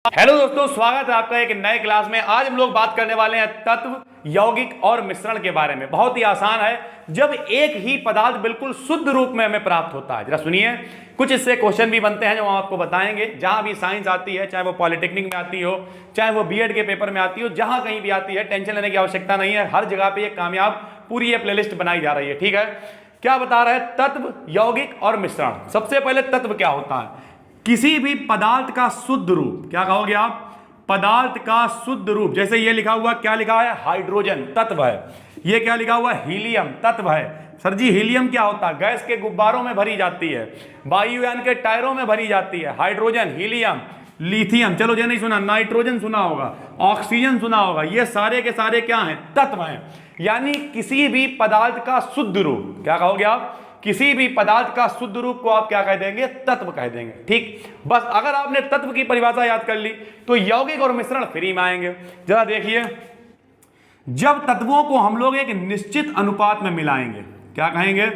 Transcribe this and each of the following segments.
Hello दोस्तों, स्वागत है आपका एक नए क्लास में। आज हम लोग बात करने वाले हैं तत्व, यौगिक और मिश्रण के बारे में। बहुत ही आसान है, जब एक ही पदार्थ बिल्कुल शुद्ध रूप में हमें प्राप्त होता है। जरा सुनिए, कुछ इससे क्वेश्चन भी बनते हैं जो हम आपको बताएंगे। जहां भी साइंस आती है, चाहे वो पॉलिटेक्निक में आती हो, चाहे वो बीएड के पेपर में आती हो, जहां कहीं भी आती है, टेंशन लेने की आवश्यकता नहीं है। हर जगह पे ये कामयाब पूरी ये प्लेलिस्ट बनाई जा रही है। ठीक है, क्या बता रहे हैं? तत्व, यौगिक और मिश्रण। सबसे पहले तत्व क्या होता है? किसी भी पदार्थ का शुद्ध रूप। क्या कहोगे आप? पदार्थ का शुद्ध रूप। जैसे ये लिखा हुआ, क्या लिखा है? हाइड्रोजन तत्व है। ये क्या लिखा हुआ? हीलियम तत्व है। सर जी, हीलियम क्या होता है? गैस के गुब्बारों में भरी जाती है, वायुयान के टायरों में भरी जाती है। हाइड्रोजन, हीलियम, लिथियम, चलो ये नहीं सुना, नाइट्रोजन सुना होगा, ऑक्सीजन सुना होगा। ये सारे के सारे क्या हैं? तत्व हैं। यानी किसी भी पदार्थ का शुद्ध रूप। क्या कहोगे आप? किसी भी पदार्थ का शुद्ध रूप को आप क्या कह देंगे? तत्व कह देंगे। ठीक, बस अगर आपने तत्व की परिभाषा याद कर ली तो यौगिक और मिश्रण फ्री में आएंगे। जरा देखिए, जब तत्वों को हम लोग एक निश्चित अनुपात में मिलाएंगे, क्या कहेंगे?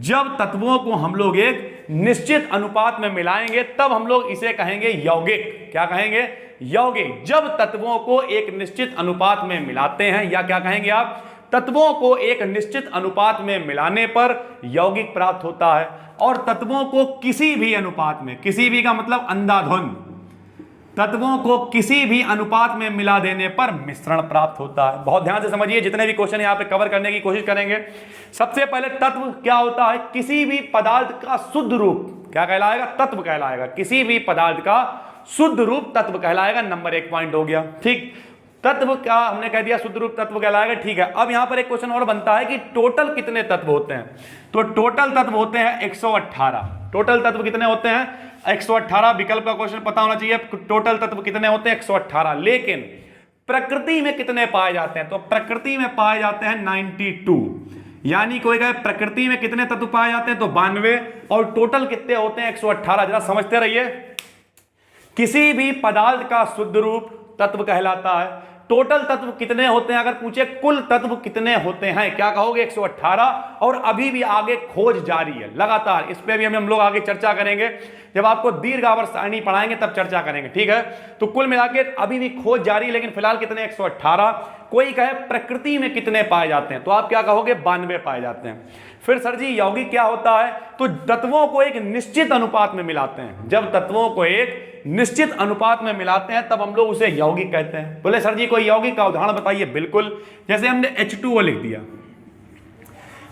जब तत्वों को हम लोग एक निश्चित अनुपात में मिलाएंगे तब हम लोग इसे कहेंगे यौगिक। क्या कहेंगे? यौगिक। जब तत्वों को एक निश्चित अनुपात में मिलाते हैं, या क्या कहेंगे आप? तत्वों को एक निश्चित अनुपात में मिलाने पर यौगिक प्राप्त होता है। और तत्वों को किसी भी अनुपात में, किसी भी का मतलब अंधाधुंध, तत्वों को किसी भी अनुपात में मिला देने पर मिश्रण प्राप्त होता है। बहुत ध्यान से समझिए, जितने भी क्वेश्चन यहां पे कवर करने की कोशिश करेंगे। सबसे पहले तत्व क्या होता है? किसी भी पदार्थ का शुद्ध रूप। क्या कहलाएगा? तत्व कहलाएगा। किसी भी पदार्थ का शुद्ध रूप तत्व कहलाएगा। नंबर 1 पॉइंट हो गया। ठीक, तत्व क्या हमने कह दिया? शुद्ध रूप तत्व कहलाएगा। ठीक है, अब यहां पर एक क्वेश्चन और बनता है कि टोटल कितने तत्व होते हैं? तो टोटल तत्व होते हैं 118। टोटल तत्व कितने होते हैं? 118। विकल्प का क्वेश्चन पता होना चाहिए। टोटल तत्व कितने होते हैं? 118। लेकिन प्रकृति में कितने पाए जाते हैं? तो प्रकृति में पाए जाते हैं 92। यानी कोई कहे प्रकृति में कितने तत्व पाए जाते हैं? तो 92। और टोटल कितने होते हैं? 118। जरा समझते रहिए, किसी भी पदार्थ का शुद्ध रूप तत्व कहलाता है। टोटल तत्व कितने होते हैं? अगर पूछे कुल तत्व कितने होते हैं, क्या कहोगे? 118। और अभी भी आगे खोज जारी है लगातार। इस पे भी हम लोग आगे चर्चा करेंगे, जब आपको दीर्घ आवर्त सारणी पढ़ाएंगे तब चर्चा करेंगे। ठीक है, तो कुल मिलाकर अभी भी खोज जारी, लेकिन फिलहाल कितने? 118। कोई कहे प्रकृति में कितने पाए जाते हैं, तो आप क्या कहोगे? 92 पाए जाते हैं। फिर सर जी, यौगिक क्या होता है? तो तत्वों को एक निश्चित अनुपात में मिलाते हैं। जब तत्वों को एक निश्चित अनुपात में मिलाते हैं तब हम लोग उसे यौगिक कहते हैं। बोले सर जी, कोई यौगिक का उदाहरण बताइए। बिल्कुल, जैसे हमने H2O लिख दिया।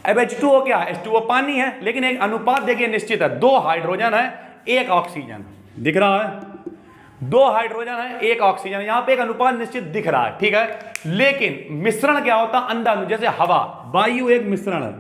अब H2O क्या है? H2O पानी है, लेकिन एक अनुपात देखिए निश्चित है। 2 हाइड्रोजन है, 1 ऑक्सीजन। दिख रहा है? 2 हाइड्रोजन है, 1 ऑक्सीजन। यहां पे एक अनुपात निश्चित दिख रहा है। ठीक है, लेकिन मिश्रण क्या होता है? अंधाधुंध। जैसे हवा, वायु एक मिश्रण है।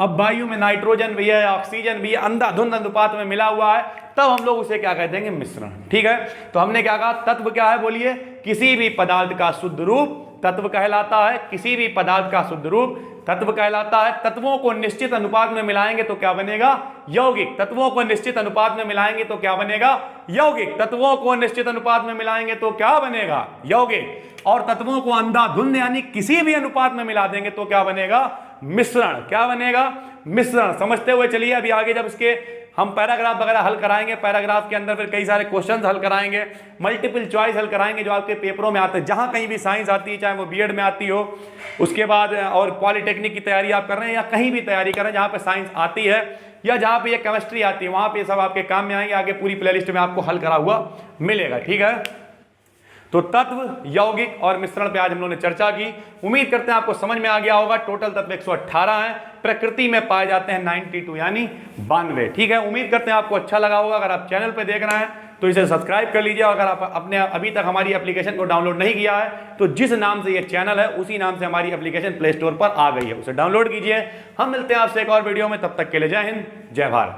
अब वायु में नाइट्रोजन भी है, ऑक्सीजन भी है, अंधाधुंध अनुपात में मिला हुआ है, तब हम लोग उसे क्या कह देंगे? मिश्रण। ठीक है, तो हमने क्या कहा? तत्व क्या है? बोलिए। किसी भी पदार्थ का शुद्ध रूप तत्व कहलाता है। किसी भी पदार्थ का शुद्ध रूप तत्व कहलाता है। तत्वों को निश्चित अनुपात में मिलाएंगे तो क्या बनेगा? यौगिक। तत्वों को निश्चित अनुपात में मिलाएंगे तो क्या बनेगा? यौगिक। तत्वों को निश्चित अनुपात में मिलाएंगे तो क्या बनेगा? यौगिक। और तत्वों को अंधाधुंध यानी किसी भी अनुपात में मिला देंगे तो क्या बनेगा? मिश्रण। क्या बनेगा? मिश्रण। समझते हुए चलिए, अभी आगे जब इसके हम पैराग्राफ वगैरह हल कराएंगे, पैराग्राफ के अंदर फिर कई सारे क्वेश्चंस हल कराएंगे, मल्टीपल चॉइस हल कराएंगे जो आपके पेपरों में आते हैं। जहां कहीं भी साइंस आती है, चाहे वो बीएड में आती हो, उसके बाद और पॉलिटेक्निक की तैयारी आप कर रहे हैं या कहीं भी तैयारी कर रहे हैं जहां पे साइंस आती है या जहां पे ये केमिस्ट्री आती है, वहां पे सब आपके काम में आएंगे। आगे पूरी प्लेलिस्ट में आपको हल करा हुआ मिलेगा। ठीक है, तो तत्व, यौगिक और मिश्रण पे आज हम लोगों ने चर्चा की। उम्मीद करते हैं आपको समझ में आ गया होगा। टोटल तत्व 118 हैं, प्रकृति में पाए जाते हैं 92 यानी 92। ठीक है, उम्मीद करते हैं आपको अच्छा लगा होगा। अगर आप चैनल पे देख रहे हैं तो इसे सब्सक्राइब कर लीजिए। अगर आप अपने अभी तक हमारी एप्लीकेशन को डाउनलोड नहीं किया है तो जिस नाम से ये चैनल है उसी नाम से हमारी एप्लीकेशन प्ले स्टोर पर आ गई है, उसे डाउनलोड कीजिए। हम मिलते हैं आपसे एक और वीडियो में, तब तक के लिए जय हिंद, जय भारत।